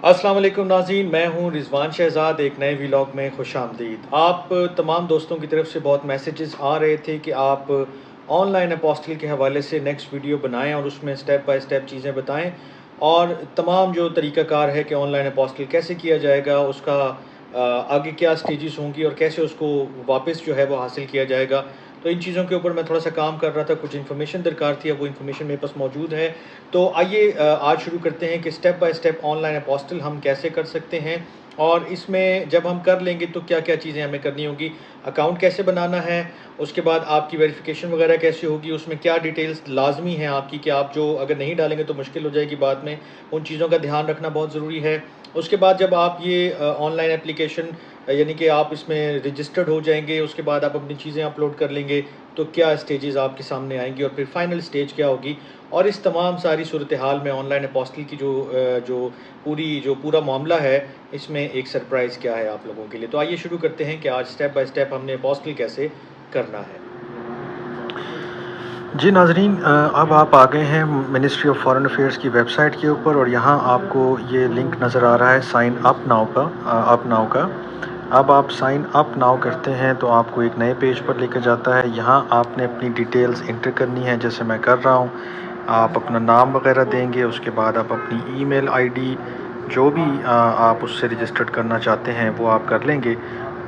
السلام علیکم ناظرین، میں ہوں رضوان شہزاد، ایک نئے ویلاگ میں خوش آمدید۔ آپ تمام دوستوں کی طرف سے بہت میسیجز آ رہے تھے کہ آپ آن لائن اپوسٹل کے حوالے سے نیکسٹ ویڈیو بنائیں اور اس میں سٹیپ بائی سٹیپ چیزیں بتائیں، اور تمام جو طریقہ کار ہے کہ آن لائن اپوسٹل کیسے کیا جائے گا، اس کا آگے کیا سٹیجز ہوں گی اور کیسے اس کو واپس جو ہے وہ حاصل کیا جائے گا۔ تو ان چیزوں کے اوپر میں تھوڑا سا کام کر رہا تھا، کچھ انفارمیشن درکار تھی، اب وہ انفارمیشن میرے پاس موجود ہے۔ تو آئیے آج شروع کرتے ہیں کہ step by step online apostille ہم کیسے کر سکتے ہیں، اور اس میں جب ہم کر لیں گے تو کیا کیا چیزیں ہمیں کرنی ہوگی، اکاؤنٹ کیسے بنانا ہے، اس کے بعد آپ کی ویریفیکیشن وغیرہ کیسے ہوگی، اس میں کیا ڈیٹیلز لازمی ہیں آپ کی کہ آپ جو اگر نہیں ڈالیں گے تو مشکل ہو جائے گی بعد میں، ان چیزوں کا دھیان رکھنا بہت ضروری ہے۔ اس کے بعد جب آپ یہ آن لائن اپلیکیشن یعنی کہ آپ اس میں رجسٹرڈ ہو جائیں گے، اس کے بعد آپ اپنی چیزیں اپلوڈ کر لیں گے تو کیا اسٹیجز آپ کے سامنے آئیں گی اور پھر فائنل اسٹیج کیا ہوگی، اور اس تمام ساری صورتحال میں آن لائن اپوسٹل کی جو پورا معاملہ ہے، اس میں ایک سرپرائز کیا ہے آپ لوگوں کے لیے۔ تو آئیے شروع کرتے ہیں کہ آج سٹیپ بائی سٹیپ ہم نے اپوسٹل کیسے کرنا ہے۔ جی ناظرین، اب آپ آ گئے ہیں منسٹری آف فارن افیئرس کی ویب سائٹ کے اوپر، اور یہاں آپ کو یہ لنک نظر آ رہا ہے سائن اپ ناؤ کا۔ اب آپ سائن اپ ناؤ کرتے ہیں تو آپ کو ایک نئے پیج پر لے کے جاتا ہے۔ یہاں آپ نے اپنی ڈیٹیلز انٹر کرنی ہے، جیسے میں کر رہا ہوں۔ آپ اپنا نام وغیرہ دیں گے، اس کے بعد آپ اپنی ای میل آئی ڈی جو بھی آپ اس سے رجسٹرڈ کرنا چاہتے ہیں وہ آپ کر لیں گے،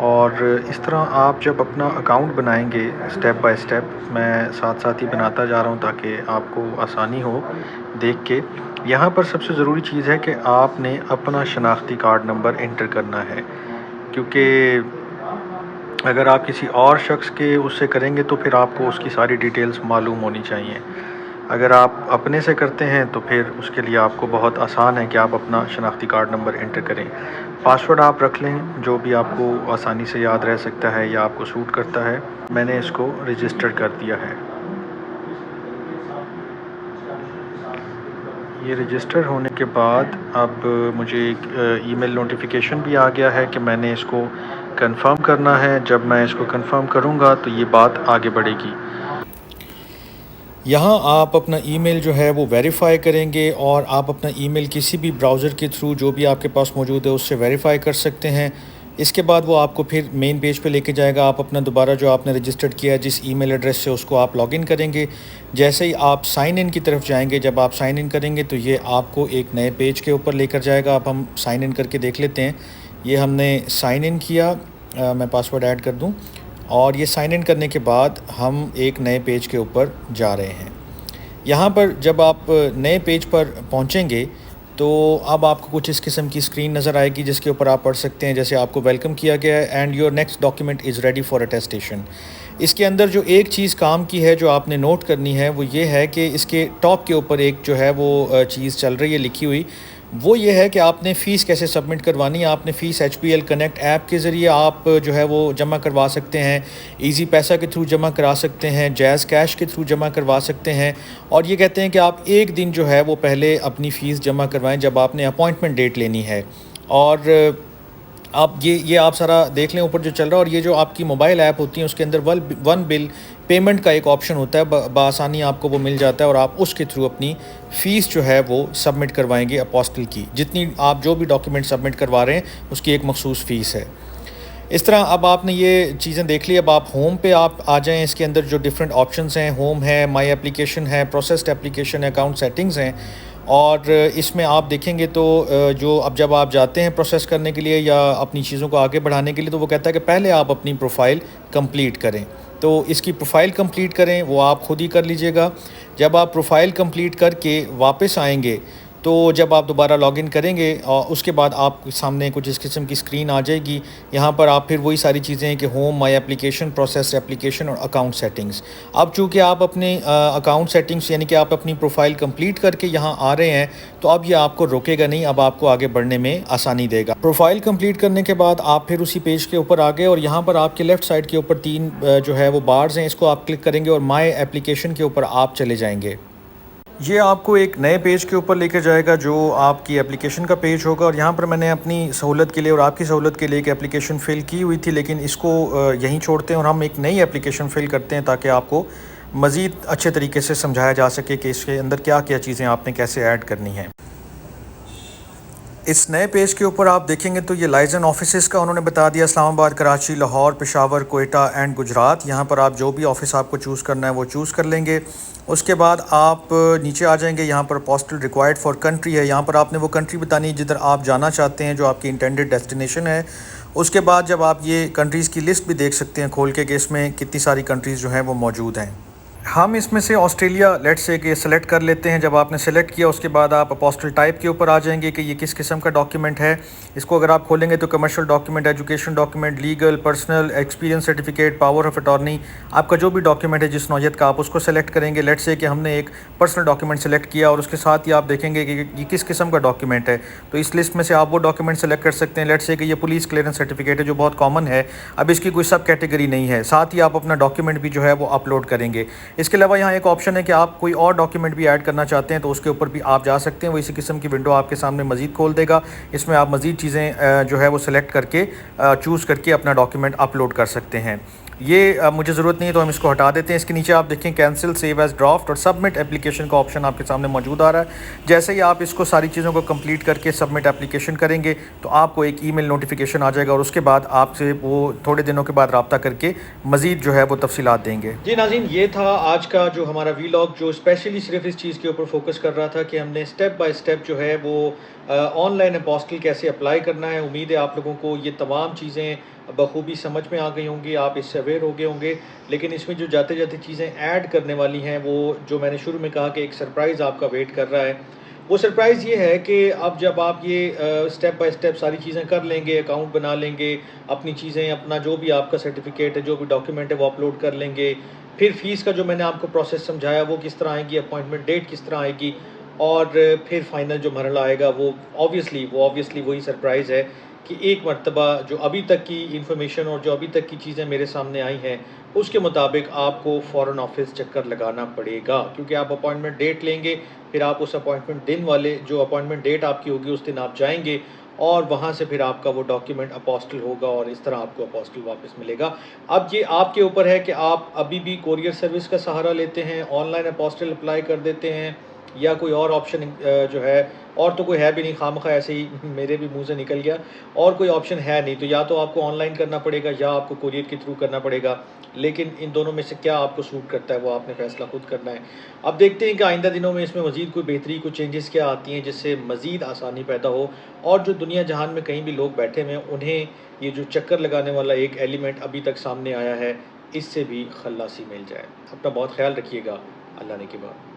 اور اس طرح آپ جب اپنا اکاؤنٹ بنائیں گے سٹیپ بائی سٹیپ، میں ساتھ ساتھ ہی بناتا جا رہا ہوں تاکہ آپ کو آسانی ہو دیکھ کے۔ یہاں پر سب سے ضروری چیز ہے کہ آپ نے اپنا شناختی کارڈ نمبر انٹر کرنا ہے، کیونکہ اگر آپ کسی اور شخص کے اس سے کریں گے تو پھر آپ کو اس کی ساری ڈیٹیلز معلوم ہونی چاہیے۔ اگر آپ اپنے سے کرتے ہیں تو پھر اس کے لیے آپ کو بہت آسان ہے کہ آپ اپنا شناختی کارڈ نمبر انٹر کریں۔ پاسورڈ آپ رکھ لیں جو بھی آپ کو آسانی سے یاد رہ سکتا ہے یا آپ کو سوٹ کرتا ہے۔ میں نے اس کو رجسٹر کر دیا ہے۔ یہ رجسٹر ہونے کے بعد اب مجھے ایک ای میل نوٹیفیکیشن بھی آ گیا ہے کہ میں نے اس کو کنفرم کرنا ہے۔ جب میں اس کو کنفرم کروں گا تو یہ بات آگے بڑھے گی۔ یہاں آپ اپنا ای میل جو ہے وہ ویریفائی کریں گے، اور آپ اپنا ای میل کسی بھی براؤزر کے تھرو جو بھی آپ کے پاس موجود ہے اس سے ویریفائی کر سکتے ہیں۔ اس کے بعد وہ آپ کو پھر مین پیج پہ لے کے جائے گا۔ آپ اپنا دوبارہ جو آپ نے رجسٹرڈ کیا ہے جس ای میل ایڈریس سے، اس کو آپ لاگ ان کریں گے۔ جیسے ہی آپ سائن ان کی طرف جائیں گے، جب آپ سائن ان کریں گے تو یہ آپ کو ایک نئے پیج کے اوپر لے کر جائے گا۔ اب ہم سائن ان کر کے دیکھ لیتے ہیں۔ یہ ہم نے سائن ان کیا، میں پاسورڈ ایڈ کر دوں، اور یہ سائن ان کرنے کے بعد ہم ایک نئے پیج کے اوپر جا رہے ہیں۔ یہاں پر جب آپ نئے پیج پر پہنچیں گے تو اب آپ کو کچھ اس قسم کی اسکرین نظر آئے گی جس کے اوپر آپ پڑھ سکتے ہیں، جیسے آپ کو ویلکم کیا گیا ہے، and your next document is ready for attestation. اس کے اندر جو ایک چیز کام کی ہے جو آپ نے نوٹ کرنی ہے وہ یہ ہے کہ اس کے ٹاپ کے اوپر ایک جو ہے وہ چیز چل رہی ہے لکھی ہوئی، وہ یہ ہے کہ آپ نے فیس کیسے سبمٹ کروانی ہے۔ آپ نے فیس HPL کنیکٹ ایپ کے ذریعے آپ جو ہے وہ جمع کروا سکتے ہیں، ایزی پیسہ کے تھرو جمع کرا سکتے ہیں، جیز کیش کے تھرو جمع کروا سکتے ہیں، اور یہ کہتے ہیں کہ آپ ایک دن جو ہے وہ پہلے اپنی فیس جمع کروائیں جب آپ نے اپوائنٹمنٹ ڈیٹ لینی ہے۔ اور آپ یہ آپ سارا دیکھ لیں اوپر جو چل رہا ہے، اور یہ جو آپ کی موبائل ایپ ہوتی ہیں اس کے اندر ون بل پیمنٹ کا ایک آپشن ہوتا ہے، بآسانی آپ کو وہ مل جاتا ہے، اور آپ اس کے تھرو اپنی فیس جو ہے وہ سبمٹ کروائیں گے اپوسٹل کی۔ جتنی آپ جو بھی ڈاکیومنٹ سبمٹ کروا رہے ہیں اس کی ایک مخصوص فیس ہے۔ اس طرح اب آپ نے یہ چیزیں دیکھ لی۔ اب آپ ہوم پہ آپ آ جائیں۔ اس کے اندر جو ڈفرینٹ آپشنز ہیں، ہوم ہے، مائی اپلیکیشن ہے، پروسیسڈ اپلیکیشن ہے، اکاؤنٹ سیٹنگز ہیں، اور اس میں آپ دیکھیں گے تو جو اب جب آپ جاتے ہیں پروسیس کرنے کے لیے یا اپنی چیزوں کو آگے بڑھانے کے لیے، تو وہ کہتا ہے کہ پہلے آپ اپنی پروفائل کمپلیٹ کریں۔ تو اس کی پروفائل کمپلیٹ کریں، وہ آپ خود ہی کر لیجئے گا۔ جب آپ پروفائل کمپلیٹ کر کے واپس آئیں گے تو جب آپ دوبارہ لاگ ان کریں گے، اس کے بعد آپ کے سامنے کچھ اس قسم کی اسکرین آ جائے گی۔ یہاں پر آپ پھر وہی ساری چیزیں ہیں کہ ہوم، مائی اپلیکیشن، پروسیس اپلیکیشن اور اکاؤنٹ سیٹنگز۔ اب چونکہ آپ اپنے اکاؤنٹ سیٹنگز یعنی کہ آپ اپنی پروفائل کمپلیٹ کر کے یہاں آ رہے ہیں، تو اب یہ آپ کو روکے گا نہیں، اب آپ کو آگے بڑھنے میں آسانی دے گا۔ پروفائل کمپلیٹ کرنے کے بعد آپ پھر اسی پیج کے اوپر آ گئے، اور یہاں پر آپ کے لیفٹ سائڈ کے اوپر 3 جو ہے وہ بارز ہیں، اس کو آپ کلک کریں گے اور مائی اپلیکیشن کے اوپر آپ چلے جائیں گے۔ یہ آپ کو ایک نئے پیج کے اوپر لے کے جائے گا جو آپ کی اپلیکیشن کا پیج ہوگا، اور یہاں پر میں نے اپنی سہولت کے لیے اور آپ کی سہولت کے لیے ایک اپلیکیشن فل کی ہوئی تھی، لیکن اس کو یہیں چھوڑتے ہیں اور ہم ایک نئی اپلیکیشن فل کرتے ہیں تاکہ آپ کو مزید اچھے طریقے سے سمجھایا جا سکے کہ اس کے اندر کیا کیا چیزیں آپ نے کیسے ایڈ کرنی ہیں۔ اس نئے پیج کے اوپر آپ دیکھیں گے تو یہ لائزن آفیسز کا انہوں نے بتا دیا، اسلام آباد، کراچی، لاہور، پشاور، کوئٹہ اینڈ گجرات۔ یہاں پر آپ جو بھی آفس آپ کو چوز کرنا ہے وہ چوز کر لیں گے۔ اس کے بعد آپ نیچے آ جائیں گے، یہاں پر پوسٹل ریکوائرڈ فار کنٹری ہے، یہاں پر آپ نے وہ کنٹری بتانی ہے جدھر آپ جانا چاہتے ہیں، جو آپ کی انٹینڈڈ ڈیسٹینیشن ہے۔ اس کے بعد جب آپ یہ کنٹریز کی لسٹ بھی دیکھ سکتے ہیں کھول کے کہ اس میں کتنی ساری کنٹریز جو ہیں وہ موجود ہیں۔ ہم اس میں سے آسٹریلیا لیٹ سے کہ سلیکٹ کر لیتے ہیں۔ جب آپ نے سلیکٹ کیا اس کے بعد آپ اپوسٹل ٹائپ کے اوپر آ جائیں گے کہ یہ کس قسم کا ڈاکیومنٹ ہے۔ اس کو اگر آپ کھولیں گے تو commercial document, education document, legal, personal, experience certificate, power of attorney, آپ کا جو بھی ڈاکیومنٹ ہے جس نوعیت کا آپ اس کو سلیکٹ کریں گے۔ لیٹ سے کہ ہم نے ایک پرسنل ڈاکیومنٹ سلیکٹ کیا اور اس کے ساتھ ہی آپ دیکھیں گے کہ یہ کس قسم کا ڈاکیومنٹ ہے، تو اس لسٹ میں سے آپ وہ ڈاکیومنٹ سلیکٹ کر سکتے ہیں۔ لیٹ سے کہ یہ پولیس کلیئرنس سرٹیفکیٹ ہے جو بہت کامن ہے، اب اس کی کوئی سب کیٹیگری نہیں ہے، ساتھ ہی آپ اپنا ڈاکیومنٹ بھی جو ہے وہ اپلوڈ کریں گے۔ اس کے علاوہ یہاں ایک آپشن ہے کہ آپ کوئی اور ڈاکیومنٹ بھی ایڈ کرنا چاہتے ہیں تو اس کے اوپر بھی آپ جا سکتے ہیں، وہ اسی قسم کی ونڈو آپ کے سامنے مزید کھول دے گا۔ اس میں آپ مزید چیزیں جو ہے وہ سلیکٹ کر کے چوز کر کے اپنا ڈاکیومنٹ اپلوڈ کر سکتے ہیں۔ یہ مجھے ضرورت نہیں ہے تو ہم اس کو ہٹا دیتے ہیں۔ اس کے نیچے آپ دیکھیں کینسل، سیو ایز ڈرافٹ اور سبمٹ اپلیکیشن کا آپشن آپ کے سامنے موجود آ رہا ہے۔ جیسے ہی آپ اس کو ساری چیزوں کو کمپلیٹ کر کے سبمٹ اپلیکیشن کریں گے تو آپ کو ایک ای میل نوٹیفیکیشن آ جائے گا اور اس کے بعد آپ سے وہ تھوڑے دنوں کے بعد رابطہ کر کے مزید جو ہے وہ تفصیلات دیں گے۔ جی ناظرین، یہ تھا آج کا جو ہمارا ویلاگ، جو اسپیشلی صرف اس چیز کے اوپر فوکس کر رہا تھا کہ ہم نے اسٹیپ بائی اسٹیپ جو ہے وہ آن لائن اپوسٹل کیسے اپلائی کرنا ہے۔ امید ہے آپ لوگوں کو یہ تمام چیزیں بخوبی سمجھ میں آ گئی ہوں گی، آپ اس سے اویئر ہو گئے ہوں گے، لیکن اس میں جو جاتے جاتے چیزیں ایڈ کرنے والی ہیں وہ جو میں نے شروع میں کہا کہ ایک سرپرائز آپ کا ویٹ کر رہا ہے، وہ سرپرائز یہ ہے کہ اب جب آپ یہ اسٹیپ بائی اسٹیپ ساری چیزیں کر لیں گے، اکاؤنٹ بنا لیں گے، اپنی چیزیں، اپنا جو بھی آپ کا سرٹیفکیٹ ہے، جو بھی ڈاکیومنٹ ہے وہ اپلوڈ کر لیں گے، پھر فیس کا جو میں نے آپ کو پروسیس سمجھایا وہ کس طرح آئے گی، اپوائنٹمنٹ ڈیٹ کس طرح آئے گی، اور پھر فائنل جو مرحلہ آئے گا وہ آبویسلی وہی سرپرائز ہے کہ ایک مرتبہ جو ابھی تک کی انفارمیشن اور جو ابھی تک کی چیزیں میرے سامنے آئی ہیں اس کے مطابق آپ کو فوراً آفس چکر لگانا پڑے گا، کیونکہ آپ اپوائنٹمنٹ ڈیٹ لیں گے، پھر آپ اس اپوائنٹمنٹ دن والے جو اپوائنٹمنٹ ڈیٹ آپ کی ہوگی اس دن آپ جائیں گے اور وہاں سے پھر آپ کا وہ ڈاکیومنٹ اپوسٹل ہوگا اور اس طرح آپ کو اپوسٹل واپس ملے گا۔ اب یہ آپ کے اوپر ہے کہ آپ ابھی بھی کوریئر سروس کا سہارا لیتے ہیں، آن لائن اپوسٹل اپلائی کر دیتے ہیں، یا کوئی اور آپشن جو ہے، اور تو کوئی ہے بھی نہیں، خواہ ایسے ہی میرے بھی منہ سے نکل گیا، اور کوئی آپشن ہے نہیں، تو یا تو آپ کو آن لائن کرنا پڑے گا یا آپ کو کوریئر کے تھرو کرنا پڑے گا، لیکن ان دونوں میں سے کیا آپ کو سوٹ کرتا ہے وہ آپ نے فیصلہ خود کرنا ہے۔ اب دیکھتے ہیں کہ آئندہ دنوں میں اس میں مزید کوئی بہتری، کوئی چینجز کیا آتی ہیں جس سے مزید آسانی پیدا ہو، اور جو دنیا جہان میں کہیں بھی لوگ بیٹھے ہوئے ہیں انہیں یہ جو چکر لگانے والا ایک ایلیمنٹ ابھی تک سامنے آیا ہے اس سے بھی خلاصی مل جائے۔ اپنا بہت خیال رکھیے گا، اللہ نے کے بعد۔